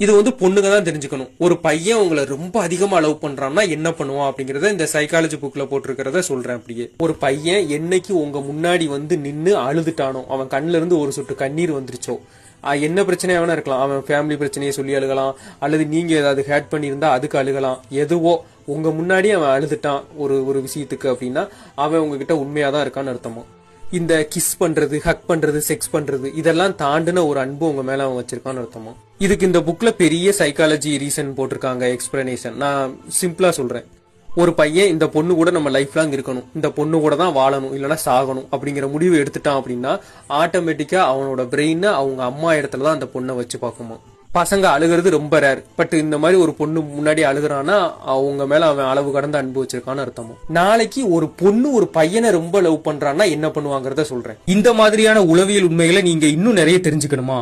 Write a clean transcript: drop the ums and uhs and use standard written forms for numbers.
இது வந்து பொண்ணுங்க தான் தெரிஞ்சுக்கணும். ஒரு பையன் உங்களை ரொம்ப அதிகமா லவ் பண்றான்னா என்ன பண்ணுவான் அப்படிங்கறத இந்த சைக்காலஜி புக்ல போட்டிருக்கிறத சொல்றேன். அப்படியே ஒரு பையன் என்னைக்கு உங்க முன்னாடி வந்து நின்னு அழுதுட்டானோ, அவன் கண்ணுல இருந்து ஒரு சொட்டு கண்ணீர் வந்துருச்சோ, என்ன பிரச்சனையா வேணா இருக்கலாம், அவன் ஃபேமிலி பிரச்சனையை சொல்லி அழுகலாம், அல்லது நீங்க ஏதாவது ஹேட் பண்ணியிருந்தா அதுக்கு அழுகலாம், எதுவோ உங்க முன்னாடி அவன் அழுதுட்டான் ஒரு விஷயத்துக்கு அப்படின்னா அவன் உங்ககிட்ட உண்மையாதான் இருக்கான்னு அர்த்தமா. இந்த கிஸ் பண்றது, ஹக் பண்றது, செக்ஸ் பண்றது இதெல்லாம் தாண்டின ஒரு அன்பு உங்க மேல அவன் வச்சிருக்கான்னு அர்த்தமா. இதுக்கு இந்த புக்ல பெரிய சைக்காலஜி ரீசன் போட்டிருக்காங்க, எக்ஸ்பிளனேஷன். நான் சிம்பிளா சொல்றேன். ஒரு பையன் இந்த பொண்ணு கூட நம்ம லைஃப் லாங் இருக்கணும், இந்த பொண்ணு கூட தான் வாழணும் இல்லைன்னா சாகணும் அப்படிங்கிற முடிவு எடுத்துட்டான் அப்படின்னா ஆட்டோமேட்டிக்கா அவனோட பிரெயினை அவங்க அம்மா இடத்துலதான் அந்த பொண்ணை வச்சு பார்க்குமா. பசங்க அழுகிறது ரொம்ப ரேர், பட் இந்த மாதிரி ஒரு பொண்ணு முன்னாடி அழுகுறான்னா அவங்க மேல அவன் அளவு கடந்து அன்பு வச்சிருக்கான்னு அர்த்தமா. நாளைக்கு ஒரு பொண்ணு ஒரு பையனை ரொம்ப லவ் பண்றான்னா என்ன பண்ணுவாங்கறத சொல்றேன். இந்த மாதிரியான உளவியல் உண்மைகளை நீங்க இன்னும் நிறைய தெரிஞ்சுக்கணுமா?